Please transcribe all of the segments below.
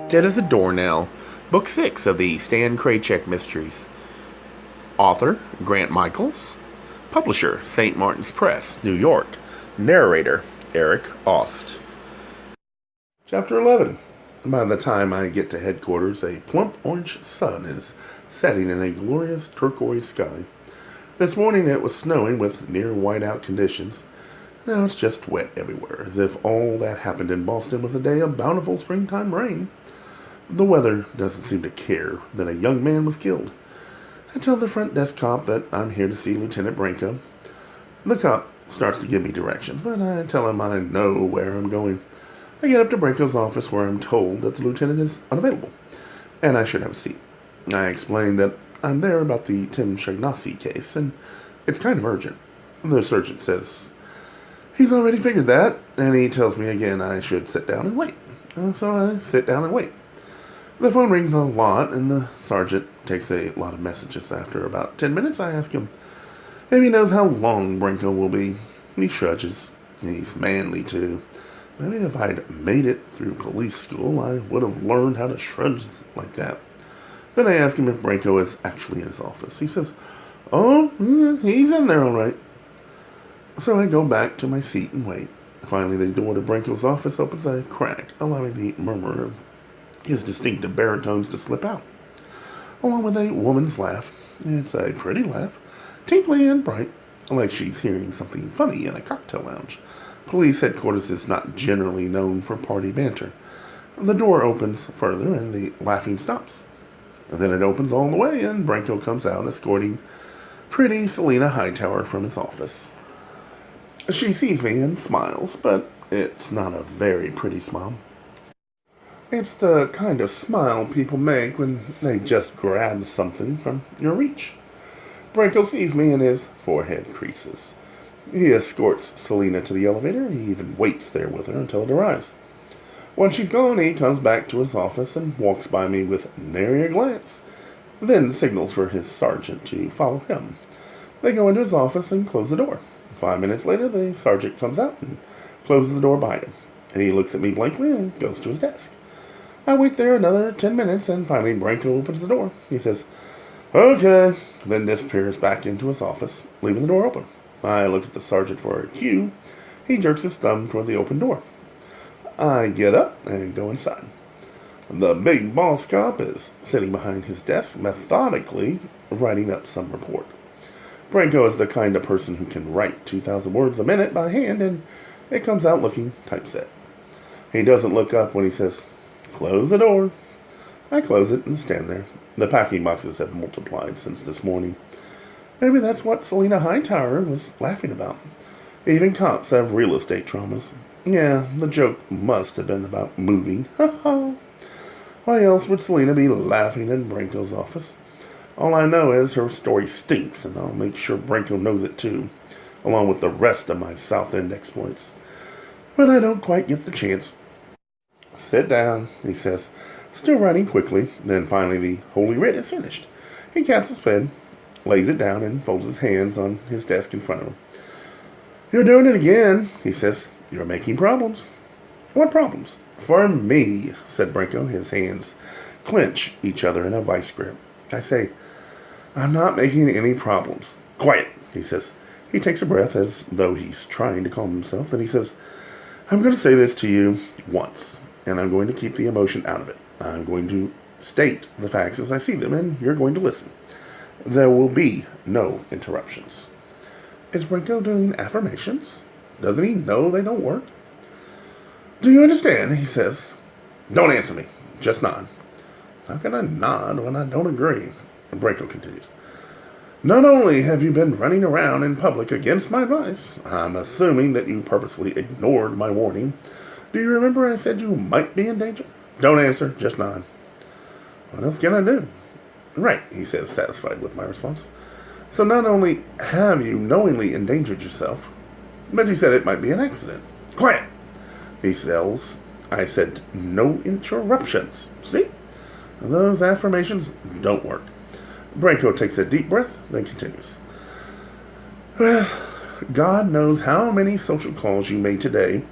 Dead as a Doornail, Book 6 of the Stan Kraychik Mysteries. Author, Grant Michaels. Publisher, St. Martin's Press, New York. Narrator, Eric Aust. Chapter 11. By the time I get to headquarters, a plump orange sun is setting in a glorious turquoise sky. This morning it was snowing with near whiteout conditions. Now it's just wet everywhere, as if all that happened in Boston was a day of bountiful springtime rain. The weather doesn't seem to care that a young man was killed. I tell the front desk cop that I'm here to see Lieutenant Branco. The cop starts to give me directions, but I tell him I know where I'm going. I get up to Branco's office where I'm told that the lieutenant is unavailable, and I should have a seat. I explain that I'm there about the Tim Shaughnessy case, and it's kind of urgent. The surgeon says he's already figured that, and he tells me again I should sit down and wait. So I sit down and wait. The phone rings a lot, and the sergeant takes a lot of messages. After about 10 minutes, I ask him if he knows how long Branco will be. He shrudges. He's manly, too. Maybe if I'd made it through police school, I would have learned how to shrug like that. Then I ask him if Branco is actually in his office. He says, "Oh, he's in there all right." So I go back to my seat and wait. Finally, the door to Branco's office opens a crack, allowing the murmur of his distinctive baritones to slip out, along with a woman's laugh. It's a pretty laugh, tinkly and bright, like she's hearing something funny in a cocktail lounge. Police headquarters is not generally known for party banter. The door opens further, and the laughing stops. And then it opens all the way, and Branco comes out, escorting pretty Selina Hightower from his office. She sees me and smiles, but it's not a very pretty smile. It's the kind of smile people make when they just grab something from your reach. Branco sees me and his forehead creases. He escorts Selina to the elevator. He even waits there with her until it arrives. When she's gone, he comes back to his office and walks by me with nary a glance, then signals for his sergeant to follow him. They go into his office and close the door. 5 minutes later, the sergeant comes out and closes the door behind him. And he looks at me blankly and goes to his desk. I wait there another 10 minutes, and finally Branco opens the door. He says, "Okay," then disappears back into his office, leaving the door open. I look at the sergeant for a cue. He jerks his thumb toward the open door. I get up and go inside. The big boss cop is sitting behind his desk, methodically writing up some report. Branco is the kind of person who can write 2,000 words a minute by hand, and it comes out looking typeset. He doesn't look up when he says, "Close the door." I close it and stand there. The packing boxes have multiplied since this morning. Maybe that's what Selina Hightower was laughing about. Even cops have real estate traumas. Yeah, the joke must have been about moving. Ha ha. Why else would Selina be laughing in Branco's office? All I know is her story stinks, and I'll make sure Branco knows it too, along with the rest of my South End exploits. But I don't quite get the chance. "Sit down," he says, still writing quickly. Then finally the Holy Writ is finished. He caps his pen, lays it down, and folds his hands on his desk in front of him. "You're doing it again," he says. "You're making problems." "What problems?" "For me," said Branco. His hands clench each other in a vice grip. I say, "I'm not making any problems." "Quiet," he says. He takes a breath as though he's trying to calm himself. Then he says, "I'm going to say this to you once, and I'm going to keep the emotion out of it. I'm going to state the facts as I see them, and you're going to listen. There will be no interruptions." Is Branco doing affirmations? Doesn't he know they don't work? "Do you understand?" he says. "Don't answer me. Just nod." How can I nod when I don't agree? Branco continues. "Not only have you been running around in public against my advice, I'm assuming that you purposely ignored my warning. Do you remember I said you might be in danger? Don't answer, just nod." "What else can I do?" "Right," he says, satisfied with my response. "So not only have you knowingly endangered yourself, but you said it might be an accident." "Quiet," he says. I said no interruptions. See? Those affirmations don't work. Branco takes a deep breath, then continues. "Well, God knows how many social calls you made today.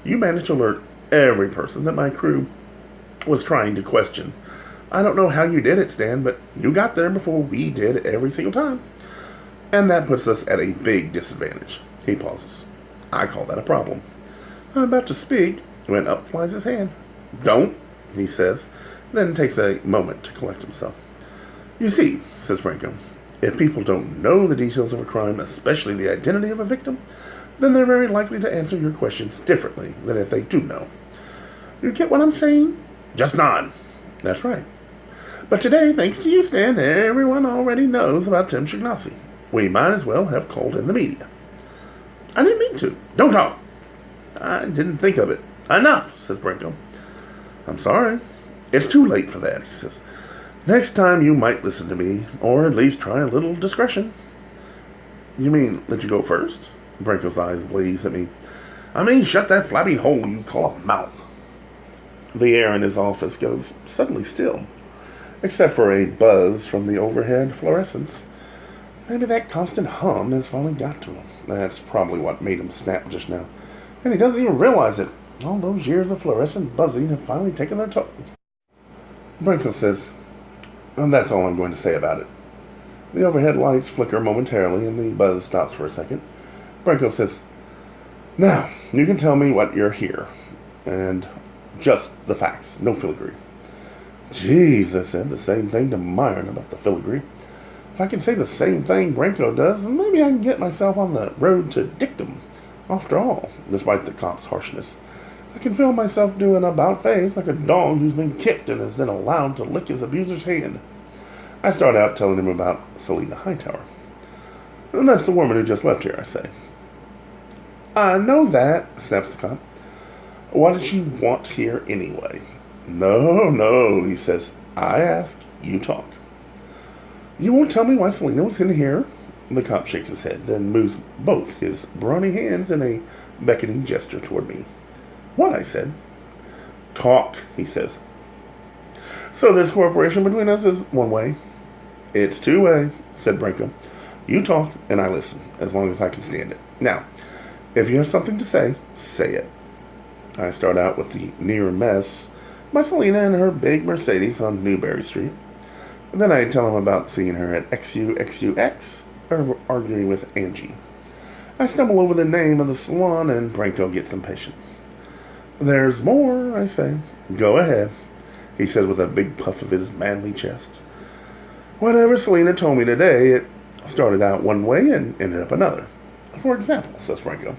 You managed to alert every person that my crew was trying to question. I don't know how you did it, Stan, but you got there before we did every single time. And that puts us at a big disadvantage. He pauses. I call that a problem. I'm about to speak when up flies his hand. Don't, he says, then takes a moment to collect himself. You see, says Branco, if people don't know the details of a crime, especially the identity of a victim, then they're very likely to answer your questions differently than if they do know. You get what I'm saying? Just nod. That's right. But today, thanks to you, Stan, everyone already knows about Tim Shignasi. We might as well have called in the media. I didn't mean to. Don't talk. I didn't think of it. Enough, says Branco. I'm sorry. It's too late for that, he says. Next time you might listen to me, or at least try a little discretion. You mean let you go first? Branco's eyes blaze at me. I mean shut that flapping hole you call a mouth. The air in his office goes suddenly still, except for a buzz from the overhead fluorescents. Maybe that constant hum has finally got to him. That's probably what made him snap just now. And he doesn't even realize it. All those years of fluorescent buzzing have finally taken their toll. Branco says, and that's all I'm going to say about it. The overhead lights flicker momentarily and the buzz stops for a second. Branco says, now, you can tell me what you're here. And just the facts, no filigree. Jeez, I said the same thing to Myron about the filigree. If I can say the same thing Branco does, then maybe I can get myself on the road to dictum. After all, despite the cop's harshness, I can feel myself doing an about-face like a dog who's been kicked and is then allowed to lick his abuser's hand. I start out telling him about Selina Hightower. And that's the woman who just left here, I say. I know that, snaps the cop. What did she want here anyway? No, he says. I ask, you talk. You won't tell me why Selina was in here? The cop shakes his head, then moves both his brawny hands in a beckoning gesture toward me. What? I said. Talk, he says. So this cooperation between us is one way. It's two-way, said Branco. You talk, and I listen, as long as I can stand it. Now, if you have something to say, say it. I start out with the near mess by Selina and her big Mercedes on Newberry Street. Then I tell him about seeing her at XUXUX, or arguing with Angie. I stumble over the name of the salon, and Branco gets impatient. There's more, I say. Go ahead, he said with a big puff of his manly chest. Whatever Selina told me today, it started out one way and ended up another. For example, says Branco,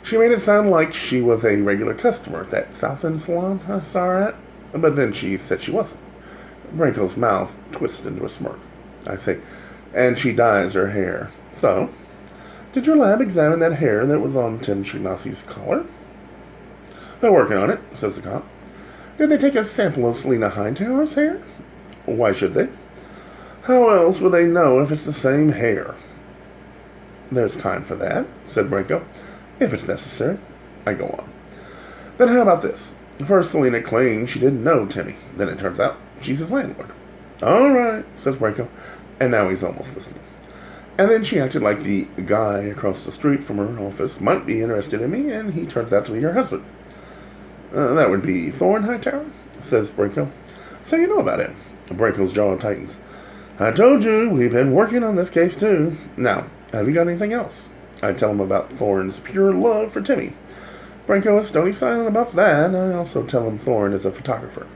she made it sound like she was a regular customer at that South End salon I saw her at, but then she said she wasn't. Branco's mouth twists into a smirk. I say, and she dyes her hair. So, did your lab examine that hair that was on Tim Shignasi's collar? They're working on it, says the cop. Did they take a sample of Selina Hightower's hair? Why should they? How else would they know if it's the same hair? There's time for that, said Branco, if it's necessary. I go on. Then how about this? First, Selina claimed she didn't know Timmy. Then it turns out she's his landlord. All right, says Branco, and now he's almost listening. And then she acted like the guy across the street from her office might be interested in me, and he turns out to be her husband. That would be Thorne Hightower, says Branco. So you know about it. Branco's jaw tightens. I told you, we've been working on this case too. Now, have you got anything else? I tell him about Thorne's pure love for Timmy. Branco is stony silent about that. I also tell him Thorne is a photographer.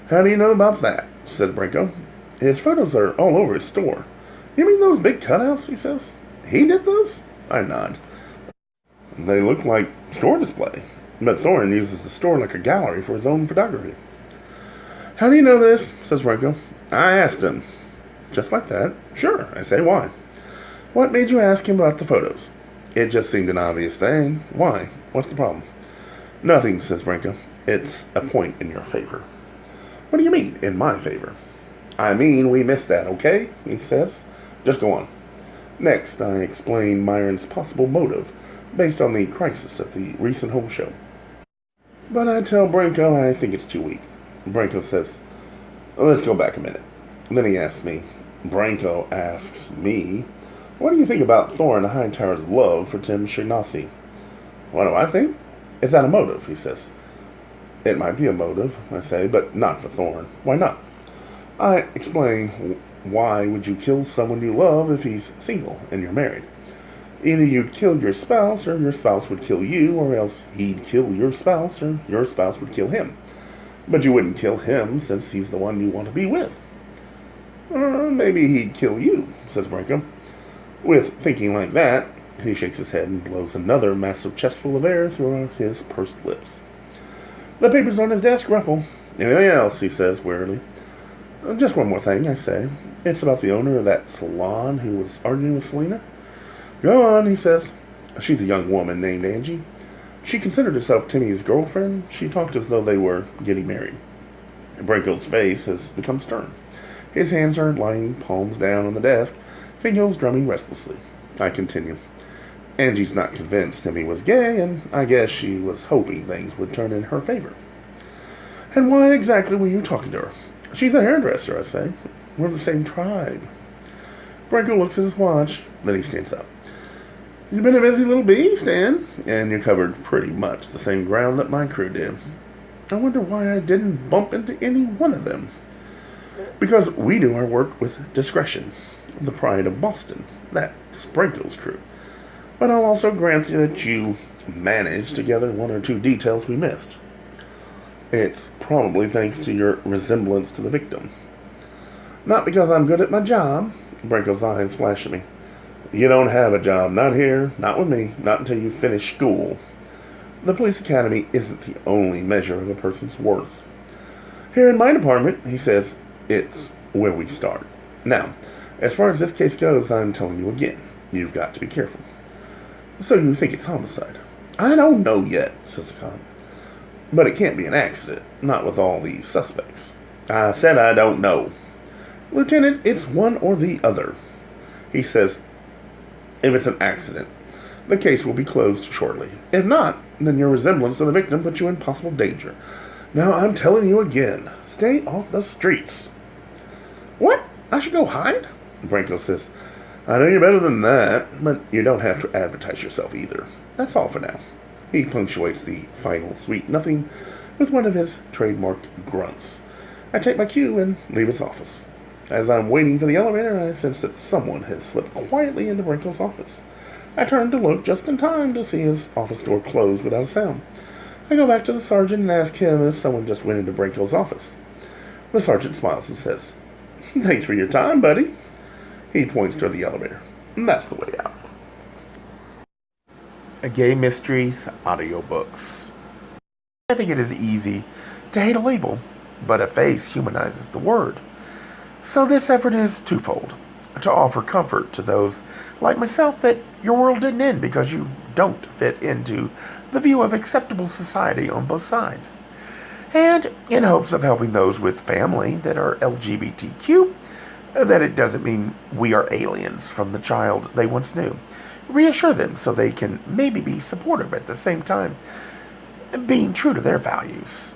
How do you know about that? Said Branco. His photos are all over his store. You mean those big cutouts, he says? He did those? I nod. They look like store display, but Thorne uses the store like a gallery for his own photography. How do you know this? Says Branco. I asked him. Just like that? Sure, I say. Why? What made you ask him about the photos? It just seemed an obvious thing. Why? What's the problem? Nothing, says Branco. It's a point in your favor. What do you mean, in my favor? I mean, we missed that, okay? He says. Just go on. Next, I explain Myron's possible motive, based on the crisis at the recent home show. But I tell Branco I think it's too weak. Branco says, let's go back a minute. Then he asks me, Branco asks me, what do you think about Thorne Hightower's love for Tim Shignasi? What do I think? Is that a motive, he says. It might be a motive, I say, but not for Thorne. Why not? I explain, why would you kill someone you love if he's single and you're married? Either you'd kill your spouse, or your spouse would kill you, or else he'd kill your spouse, or your spouse would kill him. But you wouldn't kill him since he's the one you want to be with. Maybe he'd kill you, says Branco. With thinking like that, he shakes his head and blows another massive chestful of air through his pursed lips. The papers on his desk ruffle. Anything else, he says wearily. Just one more thing, I say. It's about the owner of that salon who was arguing with Selena. Go on, he says. She's a young woman named Angie. She considered herself Timmy's girlfriend. She talked as though they were getting married. Branco's face has become stern. His hands are lying palms down on the desk, fingers drumming restlessly. I continue. Angie's not convinced Timmy was gay, and I guess she was hoping things would turn in her favor. And why exactly were you talking to her? She's a hairdresser, I say. We're the same tribe. Branco looks at his watch, then he stands up. You've been a busy little bee, Stan, and you covered pretty much the same ground that my crew did. I wonder why I didn't bump into any one of them. Because we do our work with discretion. The pride of Boston. That's Branco's crew. But I'll also grant you that you managed to gather one or two details we missed. It's probably thanks to your resemblance to the victim. Not because I'm good at my job. Branco's eyes flash at me. You don't have a job. Not here, not with me, not until you finish school. The police academy isn't the only measure of a person's worth. Here in my department, he says, it's where we start. Now, as far as this case goes, I'm telling you again, you've got to be careful. So you think it's homicide? I don't know yet, says the cop. But it can't be an accident, not with all these suspects. I said I don't know. Lieutenant, it's one or the other. He says, if it's an accident, the case will be closed shortly. If not, then your resemblance to the victim puts you in possible danger. Now I'm telling you again, stay off the streets. What? I should go hide? Branco says, I know you're better than that, but you don't have to advertise yourself either. That's all for now. He punctuates the final sweet nothing with one of his trademarked grunts. I take my cue and leave his office. As I'm waiting for the elevator, I sense that someone has slipped quietly into Branco's office. I turn to look just in time to see his office door close without a sound. I go back to the sergeant and ask him if someone just went into Branco's office. The sergeant smiles and says, Thanks for your time, buddy. He points toward the elevator. That's the way out. Gay Mysteries audiobooks. I think it is easy to hate a label, but a face humanizes the word. So this effort is twofold. To offer comfort to those like myself that your world didn't end because you don't fit into the view of acceptable society on both sides. And in hopes of helping those with family that are LGBTQ, that it doesn't mean we are aliens from the child they once knew. Reassure them so they can maybe be supportive at the same time, being true to their values.